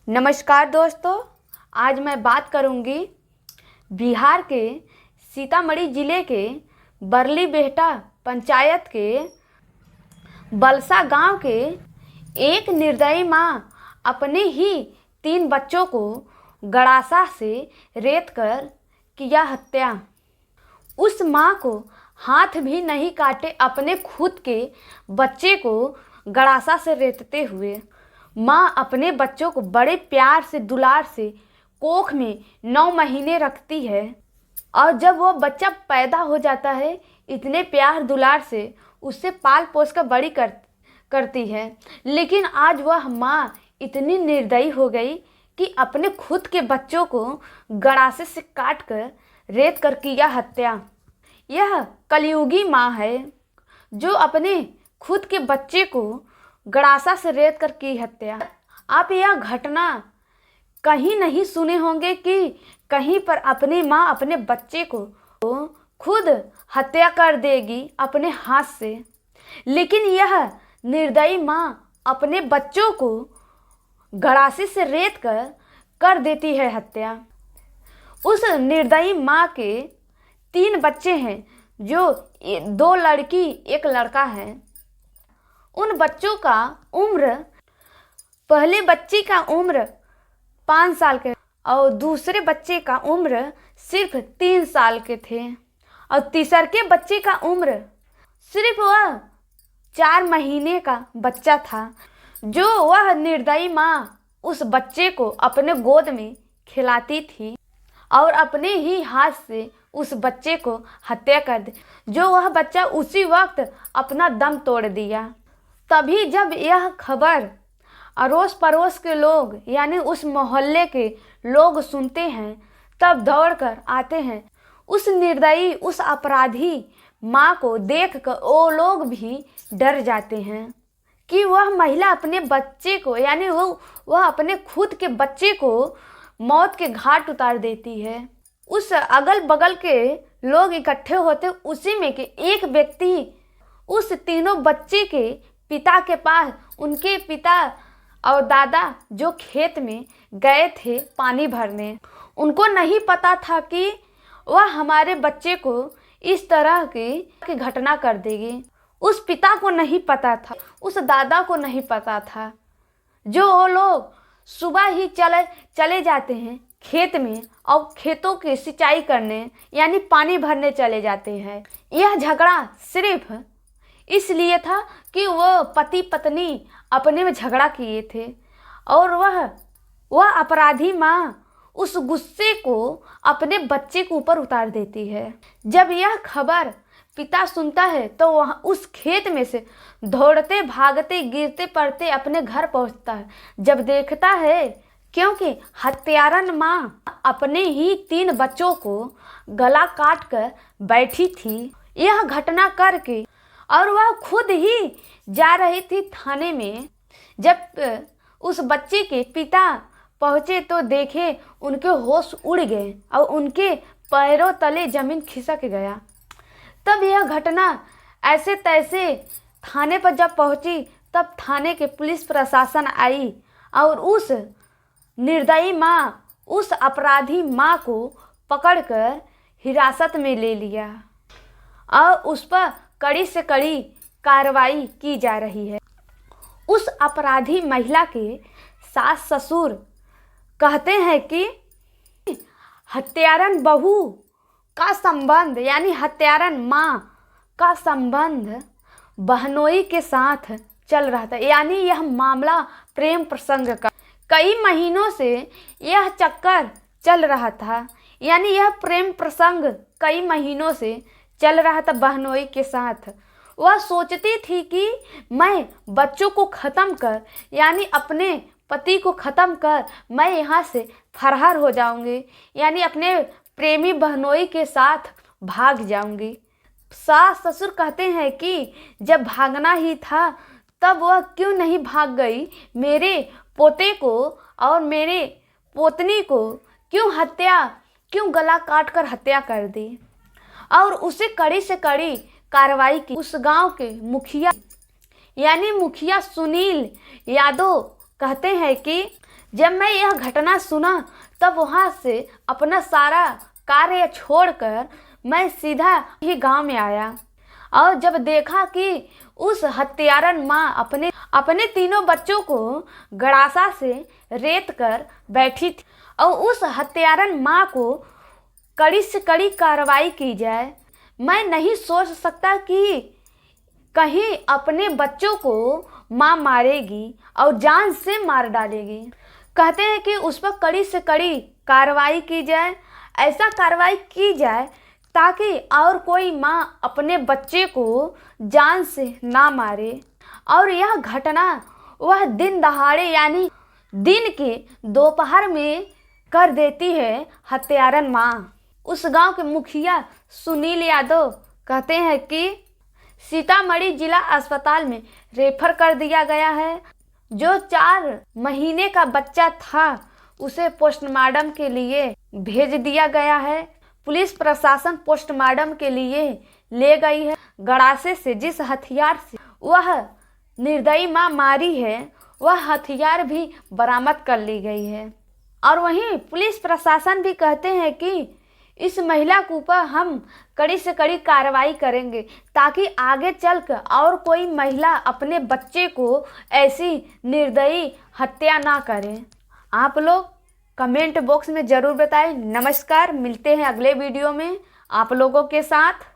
नमस्कार दोस्तों, आज मैं बात करूंगी बिहार के सीतामढ़ी ज़िले के बरली बेहटा पंचायत के बलसा गांव के एक निर्दयी मां अपने ही 3 बच्चों को गड़ासा से रेत कर किया हत्या। उस मां को हाथ भी नहीं काटे अपने खुद के बच्चे को गड़ासा से रेतते हुए माँ अपने बच्चों को बड़े प्यार से दुलार से कोख में 9 महीने रखती है और जब वो बच्चा पैदा हो जाता है इतने प्यार दुलार से उससे पाल पोस कर बड़ी करती है। लेकिन आज वह माँ इतनी निर्दयी हो गई कि अपने खुद के बच्चों को गड़ासे से काट कर रेत कर किया हत्या। यह कलयुगी माँ है जो अपने खुद के बच्चे को गड़ासा से रेत कर की हत्या। आप यह घटना कहीं नहीं सुने होंगे कि कहीं पर अपनी माँ अपने बच्चे को खुद हत्या कर देगी अपने हाथ से, लेकिन यह निर्दयी माँ अपने बच्चों को गड़ासे से रेत कर देती है हत्या। उस निर्दयी माँ के 3 बच्चे हैं जो 2 लड़की 1 लड़का है। उन बच्चों का उम्र, पहले बच्चे का उम्र 5 साल के और दूसरे बच्चे का उम्र सिर्फ 3 साल के थे और तीसरे बच्चे का उम्र सिर्फ वह 4 महीने का बच्चा था, जो वह निर्दयी माँ उस बच्चे को अपने गोद में खिलाती थी और अपने ही हाथ से उस बच्चे को हत्या कर दी, जो वह बच्चा उसी वक्त अपना दम तोड़ दिया। तभी जब यह खबर अड़ोस पड़ोस के लोग यानी उस मोहल्ले के लोग सुनते हैं तब दौड़कर आते हैं। उस निर्दयी उस अपराधी माँ को देखकर वो लोग भी डर जाते हैं कि वह महिला अपने बच्चे को यानी वह अपने खुद के बच्चे को मौत के घाट उतार देती है। उस अगल बगल के लोग इकट्ठे होते उसी में कि एक व्यक्ति उस तीनों बच्चे के पिता के पास, उनके पिता और दादा जो खेत में गए थे पानी भरने, उनको नहीं पता था कि वह हमारे बच्चे को इस तरह की घटना कर देगी। उस पिता को नहीं पता था, उस दादा को नहीं पता था, जो वो लोग सुबह ही चले जाते हैं खेत में और खेतों की सिंचाई करने यानी पानी भरने चले जाते हैं। यह झगड़ा सिर्फ इसलिए था कि वो पति पत्नी अपने में झगड़ा किए थे और वह अपराधी माँ उस गुस्से को अपने बच्चे के ऊपर उतार देती है। जब यह खबर पिता सुनता है तो वह उस खेत में से दौड़ते भागते गिरते पड़ते अपने घर पहुंचता है। जब देखता है क्योंकि हत्यारन माँ अपने ही 3 बच्चों को गला काट कर बैठी थी यह घटना करके, और वह खुद ही जा रही थी थाने में। जब उस बच्चे के पिता पहुँचे तो देखे उनके होश उड़ गए और उनके पैरों तले जमीन खिसक गया। तब यह घटना ऐसे तैसे थाने पर जब पहुँची तब थाने के पुलिस प्रशासन आई और उस निर्दयी माँ, उस अपराधी माँ को पकड़कर हिरासत में ले लिया और उस पर कड़ी से कड़ी कार्रवाई की जा रही है। उस अपराधी महिला के सास ससुर कहते हैं कि हत्यारन बहू का संबंध यानी हत्यारन माँ का संबंध बहनोई के साथ चल रहा था, यानी यह मामला प्रेम प्रसंग का कई महीनों से यह चक्कर चल रहा था, यानी यह प्रेम प्रसंग कई महीनों से चल रहा था बहनोई के साथ। वह सोचती थी कि मैं बच्चों को ख़त्म कर यानी अपने पति को ख़त्म कर मैं यहाँ से फरार हो जाऊँगी, यानी अपने प्रेमी बहनोई के साथ भाग जाऊँगी। सास ससुर कहते हैं कि जब भागना ही था तब वह क्यों नहीं भाग गई, मेरे पोते को और मेरे पोतनी को क्यों गला काट कर हत्या कर दी और उसे कड़ी से कड़ी कार्रवाई की। उस गांव के मुखिया यानी मुखिया सुनील यादव कहते हैं कि जब मैं यह घटना सुना तब वहाँ से अपना सारा कार्य छोड़कर मैं सीधा ही गांव में आया और जब देखा कि उस हत्यारन माँ अपने तीनों बच्चों को गड़ासा से रेत कर बैठी थी और उस हत्यारन माँ को कड़ी से कड़ी कार्रवाई की जाए। मैं नहीं सोच सकता कि कहीं अपने बच्चों को माँ मारेगी और जान से मार डालेगी। कहते हैं कि उस पर कड़ी से कड़ी कार्रवाई की जाए, ऐसा कार्रवाई की जाए ताकि और कोई माँ अपने बच्चे को जान से ना मारे। और यह घटना वह दिन दहाड़े यानी दिन के दोपहर में कर देती है हत्यारन माँ। उस गांव के मुखिया सुनील यादव कहते हैं कि सीतामढ़ी जिला अस्पताल में रेफर कर दिया गया है। जो 4 महीने का बच्चा था उसे पोस्टमार्टम के लिए भेज दिया गया है। पुलिस प्रशासन पोस्टमार्टम के लिए ले गई है। गड़ासे से जिस हथियार से वह निर्दयी मां मारी है वह हथियार भी बरामद कर ली गई है। और वहीं पुलिस प्रशासन भी कहते हैं कि इस महिला के ऊपर हम कड़ी से कड़ी कार्रवाई करेंगे ताकि आगे चलकर और कोई महिला अपने बच्चे को ऐसी निर्दयी हत्या ना करे। आप लोग कमेंट बॉक्स में ज़रूर बताएं। नमस्कार, मिलते हैं अगले वीडियो में आप लोगों के साथ।